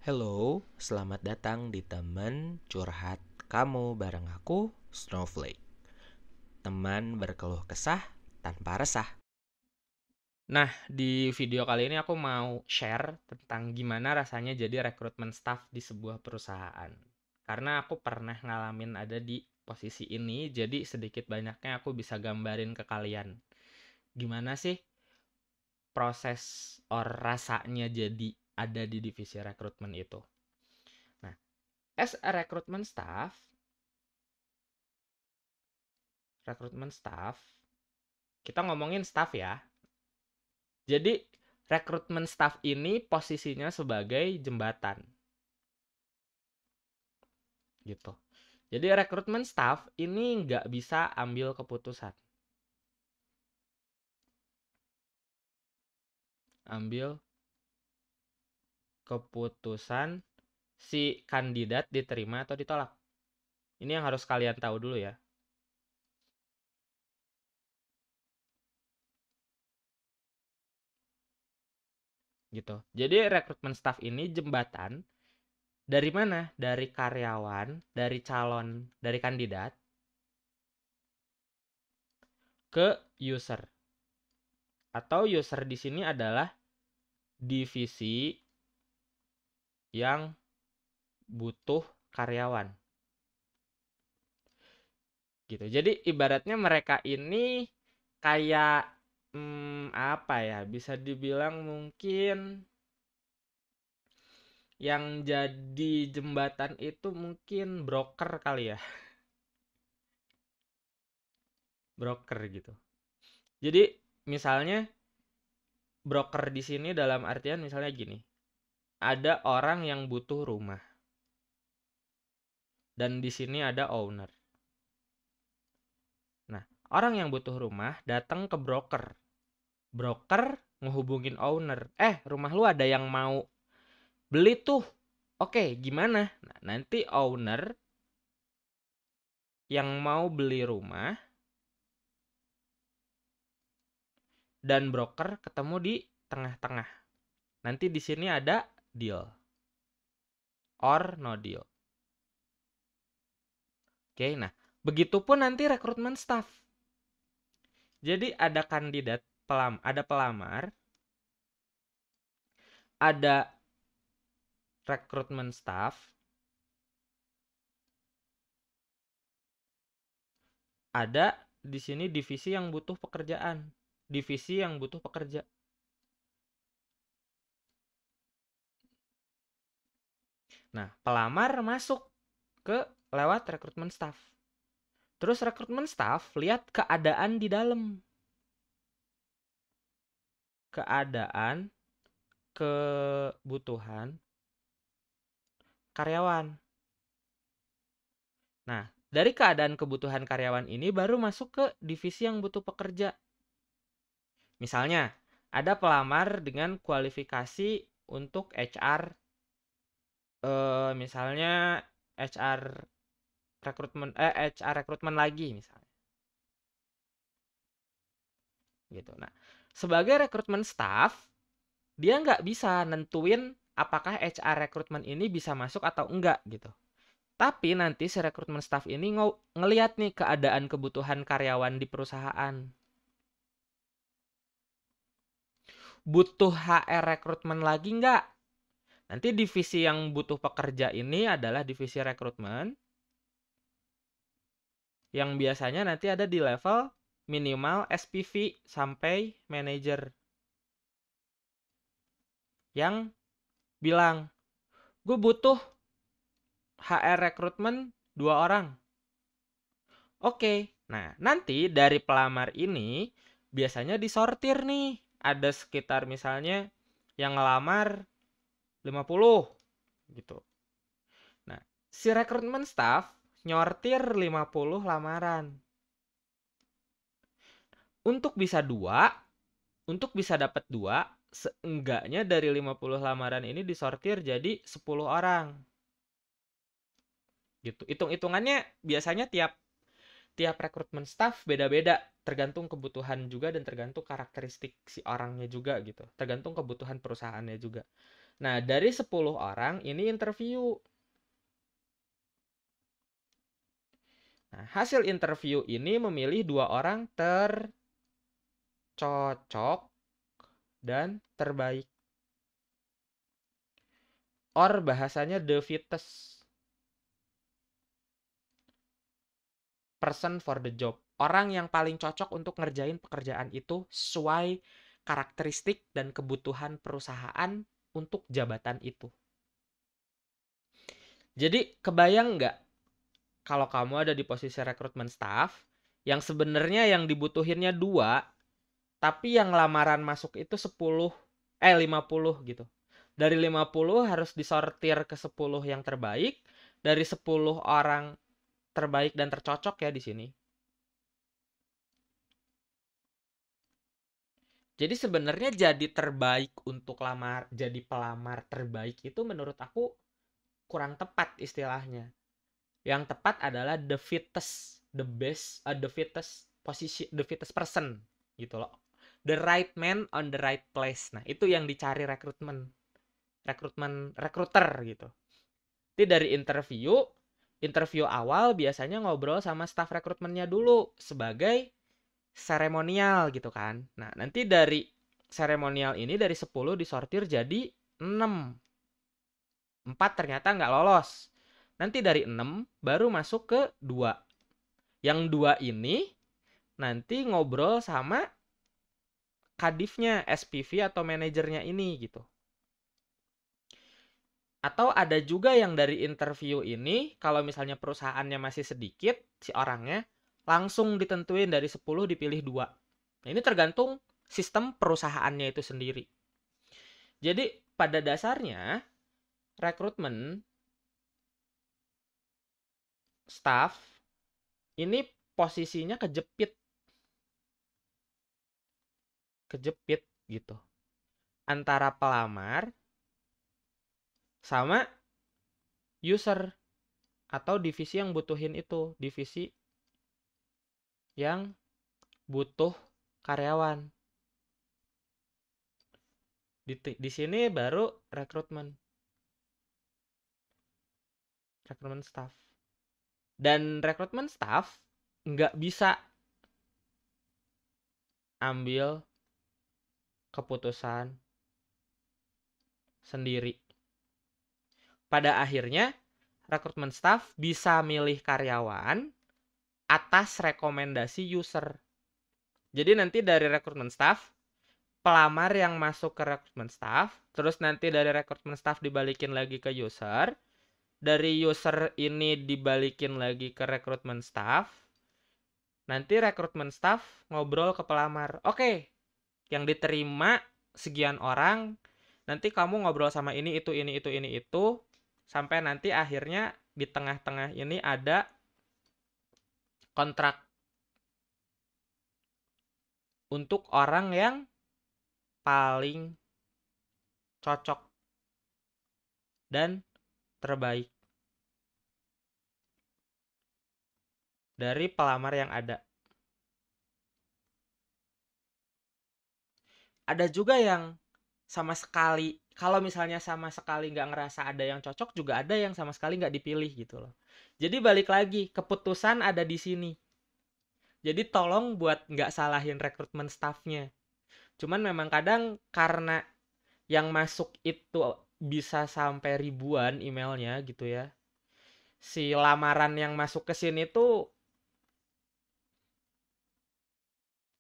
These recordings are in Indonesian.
Hello, selamat datang di teman curhat kamu bareng aku, Snowflake. Teman berkeluh kesah tanpa resah. Nah, di video kali ini aku mau share tentang gimana rasanya jadi rekrutmen staff di sebuah perusahaan. Karena aku pernah ngalamin ada di posisi ini, jadi sedikit banyaknya aku bisa gambarin ke kalian. Gimana sih proses or rasanya jadi ada di divisi rekrutmen itu. Nah, as a rekrutmen staff, kita ngomongin staff ya. Jadi, rekrutmen staff ini posisinya sebagai jembatan. Gitu. Jadi rekrutmen staff ini nggak bisa ambil keputusan. Ambil keputusan si kandidat diterima atau ditolak. Ini yang harus kalian tahu dulu ya. Gitu. Jadi rekrutmen staff ini jembatan dari mana? Dari karyawan, dari calon, dari kandidat ke user. Atau user di sini adalah divisi yang butuh karyawan. Gitu. Jadi ibaratnya mereka ini kayak apa ya? Bisa dibilang mungkin yang jadi jembatan itu mungkin broker kali ya. Broker gitu. Jadi misalnya broker di sini dalam artian misalnya gini. Ada orang yang butuh rumah dan di sini ada owner. Nah, orang yang butuh rumah datang ke broker. Broker ngehubungin owner. Rumah lu ada yang mau beli tuh. Oke, gimana? Nah, nanti owner yang mau beli rumah dan broker ketemu di tengah-tengah. Nanti di sini ada deal or no deal. Oke, nah begitupun nanti rekrutmen staff. Jadi ada kandidat, ada pelamar, ada rekrutmen staff, ada di sini divisi yang butuh pekerjaan, divisi yang butuh pekerja. Nah, pelamar masuk ke lewat rekrutmen staff. Terus rekrutmen staff lihat keadaan di dalam. Keadaan, kebutuhan karyawan. Nah, dari keadaan kebutuhan karyawan ini baru masuk ke divisi yang butuh pekerja. Misalnya, ada pelamar dengan kualifikasi untuk HR, misalnya HR rekrutmen lagi misalnya. Gitu. Nah, sebagai rekrutmen staff, dia nggak bisa nentuin apakah HR rekrutmen ini bisa masuk atau enggak gitu. Tapi nanti si rekrutmen staff ini ngeliat nih keadaan kebutuhan karyawan di perusahaan. Butuh HR rekrutmen lagi nggak? Nanti divisi yang butuh pekerja ini adalah divisi rekrutmen yang biasanya nanti ada di level minimal SPV sampai manager yang bilang, gue butuh HR rekrutmen 2 orang. Oke, nah nanti dari pelamar ini biasanya disortir nih. Ada sekitar misalnya yang ngelamar 50 gitu. Nah, si rekrutmen staff nyortir 50 lamaran. Untuk bisa dapat dua, seenggaknya dari 50 lamaran ini disortir jadi 10 orang. Gitu. Hitung-hitungannya biasanya tiap tiap rekrutmen staff beda-beda, tergantung kebutuhan juga dan tergantung karakteristik si orangnya juga gitu. Tergantung kebutuhan perusahaannya juga. Nah, dari 10 orang ini interview. Nah, hasil interview ini memilih 2 orang tercocok dan terbaik. Or bahasanya the fittest person for the job. Orang yang paling cocok untuk ngerjain pekerjaan itu sesuai karakteristik dan kebutuhan perusahaan untuk jabatan itu. Jadi kebayang nggak kalau kamu ada di posisi rekrutmen staff yang sebenarnya yang dibutuhinnya 2, tapi yang lamaran masuk itu 50 gitu. Dari 50 harus disortir ke 10 yang terbaik, dari 10 orang terbaik dan tercocok ya di sini. Jadi sebenarnya jadi terbaik untuk jadi pelamar terbaik itu menurut aku kurang tepat istilahnya. Yang tepat adalah the fittest, the fittest posisi, the fittest person gitu loh. The right man on the right place. Nah, itu yang dicari rekruter gitu. Jadi dari interview awal biasanya ngobrol sama staff rekrutmennya dulu sebagai seremonial gitu kan. Nah, nanti dari seremonial ini dari 10 disortir jadi 6. 4 ternyata nggak lolos. Nanti dari 6 baru masuk ke 2. Yang 2 ini nanti ngobrol sama kadifnya, SPV atau manajernya ini gitu. Atau ada juga yang dari interview ini, kalau misalnya perusahaannya masih sedikit, si orangnya langsung ditentuin dari 10 dipilih 2. Nah, ini tergantung sistem perusahaannya itu sendiri. Jadi pada dasarnya rekrutmen staff ini posisinya kejepit gitu antara pelamar sama user atau divisi yang butuhin itu, divisi yang butuh karyawan. Di sini baru rekrutmen staff. Dan rekrutmen staff nggak bisa ambil keputusan sendiri. Pada akhirnya, rekrutmen staff bisa milih karyawan atas rekomendasi user. Jadi nanti dari rekrutmen staff, pelamar yang masuk ke rekrutmen staff, terus nanti dari rekrutmen staff dibalikin lagi ke user, dari user ini dibalikin lagi ke rekrutmen staff, nanti rekrutmen staff ngobrol ke pelamar. Oke, yang diterima sekian orang, nanti kamu ngobrol sama ini, itu, sampai nanti akhirnya di tengah-tengah ini ada kontrak untuk orang yang paling cocok dan terbaik dari pelamar yang ada. Ada juga yang sama sekali, kalau misalnya sama sekali nggak ngerasa ada yang cocok, juga ada yang sama sekali nggak dipilih gitu loh. Jadi balik lagi, keputusan ada di sini. Jadi tolong buat nggak salahin rekrutmen staffnya. Cuman memang kadang karena yang masuk itu bisa sampai ribuan emailnya gitu ya. Si lamaran yang masuk ke sini tuh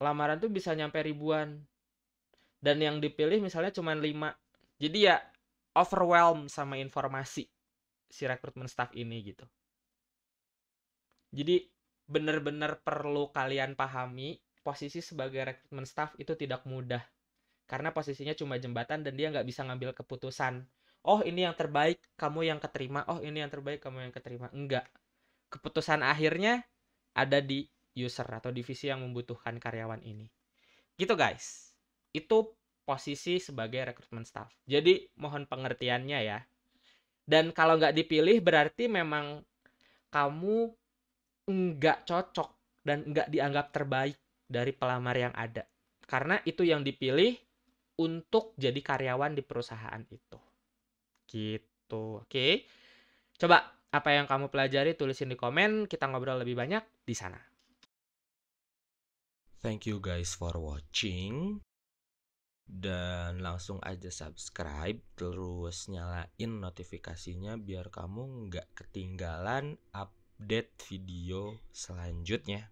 lamaran tuh bisa nyampe ribuan. Dan yang dipilih misalnya cuma 5. Jadi ya overwhelmed sama informasi si rekrutmen staff ini gitu. Jadi benar-benar perlu kalian pahami posisi sebagai rekrutmen staff itu tidak mudah. Karena posisinya cuma jembatan dan dia nggak bisa ngambil keputusan. Oh ini yang terbaik, kamu yang keterima. Oh ini yang terbaik, kamu yang keterima. Enggak. Keputusan akhirnya ada di user atau divisi yang membutuhkan karyawan ini. Gitu guys. Itu posisi sebagai rekrutmen staff. Jadi mohon pengertiannya ya. Dan kalau nggak dipilih berarti memang kamu nggak cocok dan nggak dianggap terbaik dari pelamar yang ada. Karena itu yang dipilih untuk jadi karyawan di perusahaan itu. gitu. Oke. Coba apa yang kamu pelajari tulisin di komen, kita ngobrol lebih banyak di sana. Thank you guys for watching. Dan langsung aja subscribe, terus nyalain notifikasinya biar kamu nggak ketinggalan update video selanjutnya.